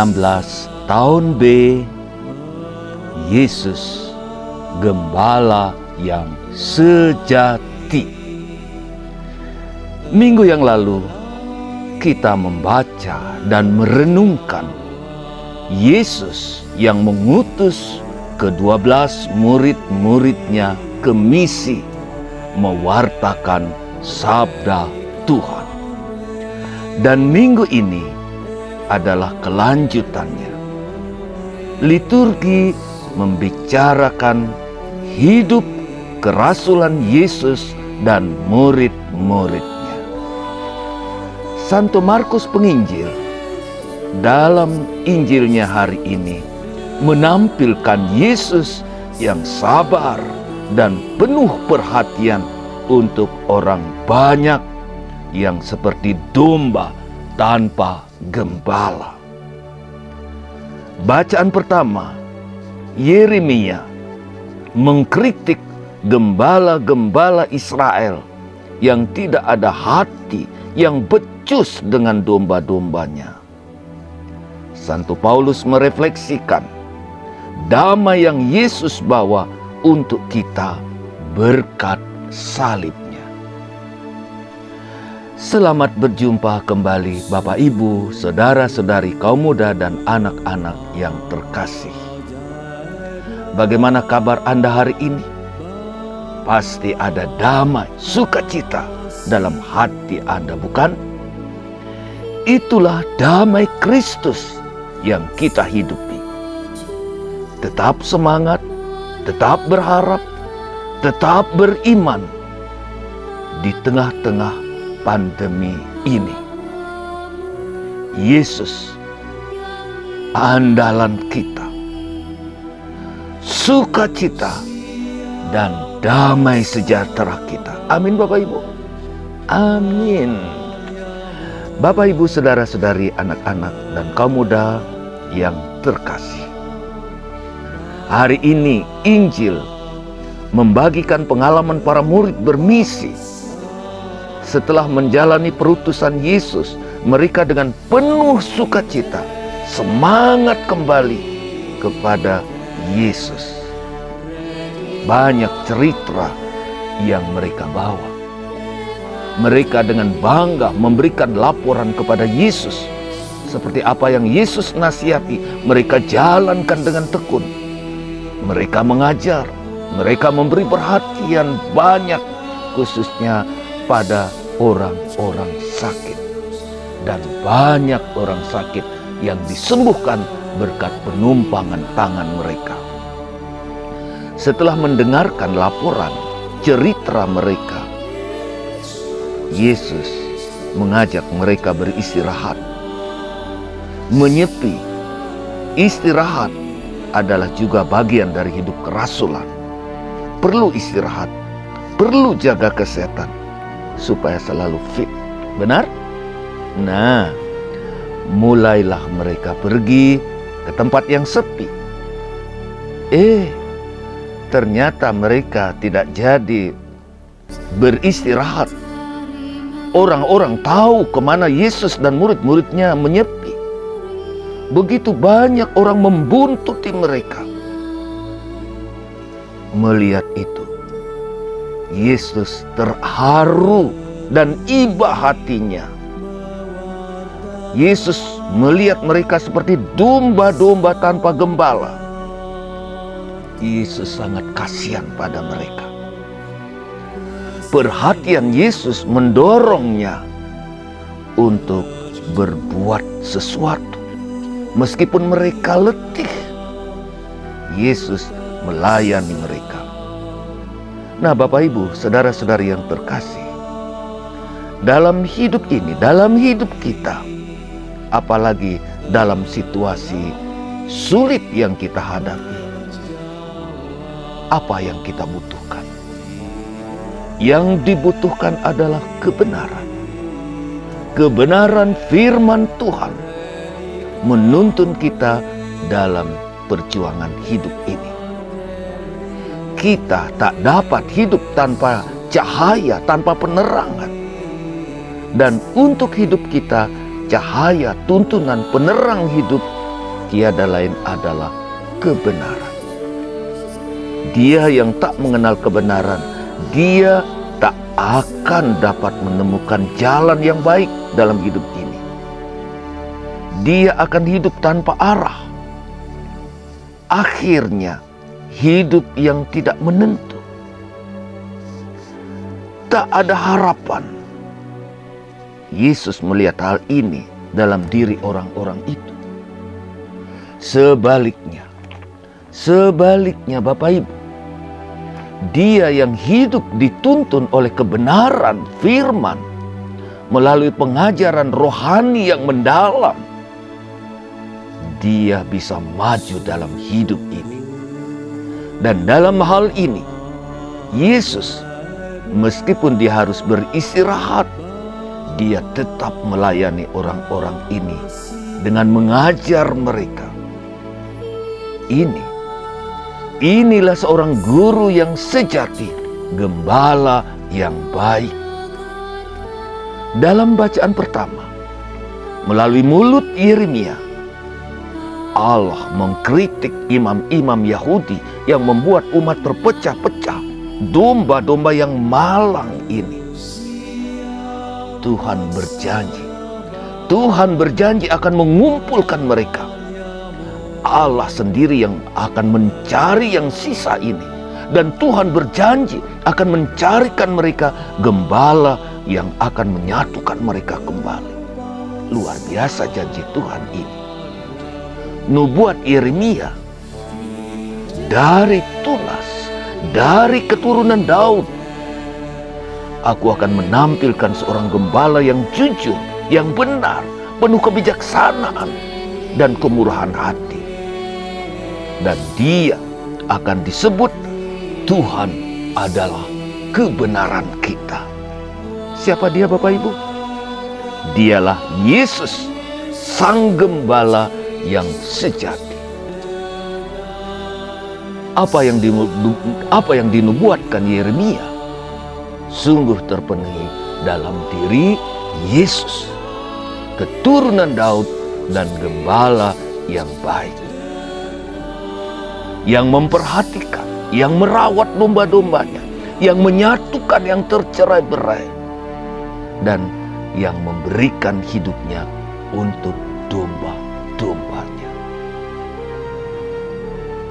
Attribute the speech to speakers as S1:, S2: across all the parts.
S1: 16 tahun B, Yesus Gembala yang sejati. Minggu yang lalu kita membaca dan merenungkan Yesus yang mengutus ke-12 murid-muridnya ke misi mewartakan sabda Tuhan. Dan minggu ini adalah kelanjutannya. Liturgi membicarakan hidup kerasulan Yesus dan murid-muridnya. Santo Markus Penginjil dalam Injilnya hari ini menampilkan Yesus yang sabar dan penuh perhatian untuk orang banyak yang seperti domba tanpa gembala. Bacaan pertama, Yeremia mengkritik gembala-gembala Israel yang tidak ada hati, yang becus dengan domba-dombanya. Santo Paulus merefleksikan damai yang Yesus bawa untuk kita berkat salibnya. Selamat berjumpa kembali Bapak Ibu, saudara-saudari kaum muda dan anak-anak yang terkasih. Bagaimana kabar Anda hari ini? Pasti ada damai, sukacita dalam hati Anda, bukan? Itulah damai Kristus yang kita hidupi. Tetap semangat, tetap berharap, tetap beriman di tengah-tengah pandemi ini. Yesus, andalan kita. Sukacita dan damai sejahtera kita. Amin Bapak Ibu. Amin. Bapak Ibu, saudara-saudari, anak-anak dan kaum muda yang terkasih. Hari ini Injil membagikan pengalaman para murid bermisi. Setelah menjalani perutusan Yesus, mereka dengan penuh sukacita semangat kembali kepada Yesus. Banyak cerita yang mereka bawa. Mereka dengan bangga memberikan laporan kepada Yesus. Seperti apa yang Yesus nasihati, mereka jalankan dengan tekun. Mereka mengajar, mereka memberi perhatian banyak, khususnya pada orang-orang sakit. Dan banyak orang sakit yang disembuhkan berkat penumpangan tangan mereka. Setelah mendengarkan laporan, cerita mereka, Yesus mengajak mereka beristirahat, menyepi. Istirahat adalah juga bagian dari hidup kerasulan. Perlu istirahat, perlu jaga kesehatan supaya selalu fit. Benar? Nah, mulailah mereka pergi ke tempat yang sepi. Ternyata mereka tidak jadi beristirahat. Orang-orang tahu kemana Yesus dan murid-muridnya menyepi. Begitu banyak orang membuntuti mereka. Melihat itu, Yesus terharu dan iba hatinya. Yesus melihat mereka seperti domba-domba tanpa gembala. Yesus sangat kasihan pada mereka. Perhatian Yesus mendorongnya untuk berbuat sesuatu. Meskipun mereka letih, Yesus melayani mereka. Nah Bapak Ibu, saudara-saudari yang terkasih, dalam hidup ini, dalam hidup kita, apalagi dalam situasi sulit yang kita hadapi, apa yang kita butuhkan? Yang dibutuhkan adalah kebenaran. Kebenaran firman Tuhan menuntun kita dalam perjuangan hidup ini. Kita tak dapat hidup tanpa cahaya, tanpa penerangan. Dan untuk hidup kita, cahaya, tuntunan, penerang hidup tiada lain adalah kebenaran. Dia yang tak mengenal kebenaran, dia tak akan dapat menemukan jalan yang baik dalam hidup ini. Dia akan hidup tanpa arah. Akhirnya, hidup yang tidak menentu. Tak ada harapan. Yesus melihat hal ini dalam diri orang-orang itu. Sebaliknya Bapak Ibu, dia yang hidup dituntun oleh kebenaran firman melalui pengajaran rohani yang mendalam, dia bisa maju dalam hidup ini. Dan dalam hal ini, Yesus, meskipun dia harus beristirahat, dia tetap melayani orang-orang ini dengan mengajar mereka. Inilah seorang guru yang sejati, gembala yang baik. Dalam bacaan pertama, melalui mulut Yeremia, Allah mengkritik imam-imam Yahudi yang membuat umat terpecah-pecah, domba-domba yang malang ini. Tuhan berjanji akan mengumpulkan mereka. Allah sendiri yang akan mencari yang sisa ini. Dan Tuhan berjanji akan mencarikan mereka gembala yang akan menyatukan mereka kembali. Luar biasa janji Tuhan ini. Nubuat Yeremia dari tunas, dari keturunan Daud. Aku akan menampilkan seorang gembala yang jujur, yang benar, penuh kebijaksanaan dan kemurahan hati. Dan dia akan disebut Tuhan adalah kebenaran kita. Siapa dia Bapak Ibu? Dialah Yesus, Sang Gembala yang sejati. Apa yang dinubuatkan Yeremia sungguh terpenuhi dalam diri Yesus, keturunan Daud dan gembala yang baik, yang memperhatikan, yang merawat domba-dombanya, yang menyatukan yang tercerai-berai, dan yang memberikan hidupnya untuk domba-dombanya.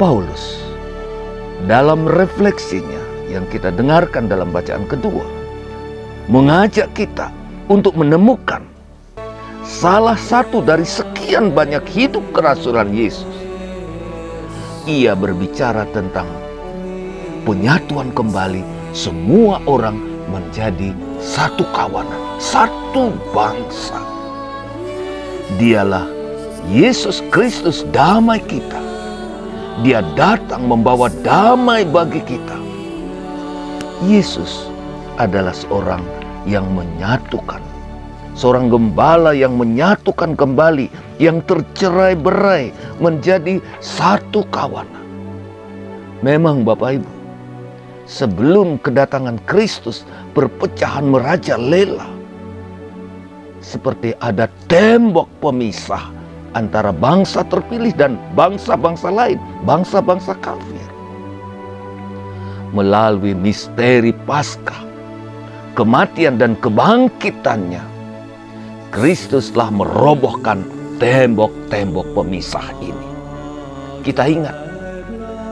S1: Paulus dalam refleksinya yang kita dengarkan dalam bacaan kedua, mengajak kita untuk menemukan salah satu dari sekian banyak hidup kerasulan Yesus. Ia berbicara tentang penyatuan kembali semua orang menjadi satu kawanan, satu bangsa. Dialah Yesus Kristus damai kita. Dia datang membawa damai bagi kita. Yesus adalah seorang yang menyatukan, seorang gembala yang menyatukan kembali yang tercerai-berai menjadi satu kawanan. Memang Bapak Ibu, sebelum kedatangan Kristus, perpecahan merajalela. Seperti ada tembok pemisah antara bangsa terpilih dan bangsa-bangsa lain, bangsa-bangsa kafir. Melalui misteri Paskah, kematian dan kebangkitannya, Kristus telah merobohkan tembok-tembok pemisah ini. Kita ingat,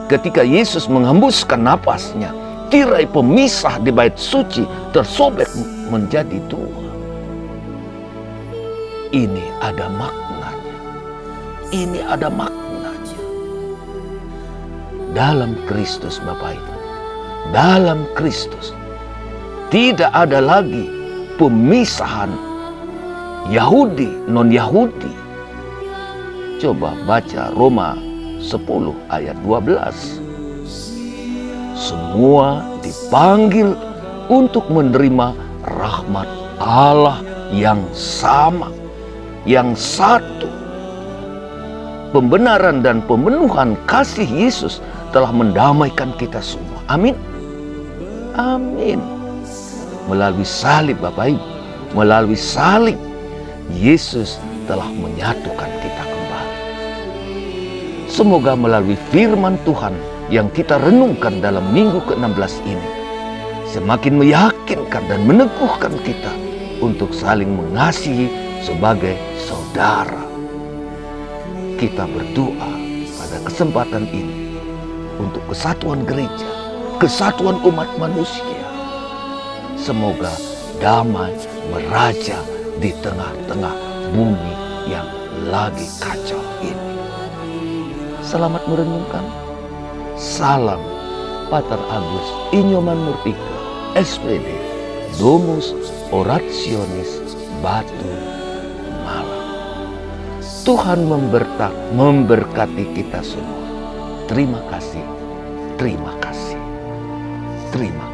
S1: ketika Yesus menghembuskan napasnya, tirai pemisah di bait suci tersobek menjadi dua. Ini ada maknanya. Ini ada maknanya. Dalam Kristus Bapak Ibu, dalam Kristus tidak ada lagi pemisahan Yahudi, non-Yahudi. Coba baca Roma 10 ayat 12. Semua dipanggil untuk menerima rahmat Allah yang sama, yang satu. Pembenaran dan pemenuhan kasih Yesus telah mendamaikan kita semua. Amin. Amin. Melalui salib Bapak Ibu, melalui salib Yesus telah menyatukan kita kembali. Semoga melalui firman Tuhan yang kita renungkan dalam minggu ke-16 ini semakin meyakinkan dan meneguhkan kita untuk saling mengasihi sebagai saudara. Kita berdoa pada kesempatan ini untuk kesatuan gereja, kesatuan umat manusia. Semoga damai meraja di tengah-tengah bumi yang lagi kacau ini. Selamat merenungkan. Salam Pater Agus Inyoman Murtika, SPD, Domus Orationis Batu Malang. Tuhan memberkati kita semua. Terima kasih, terima kasih, terima kasih.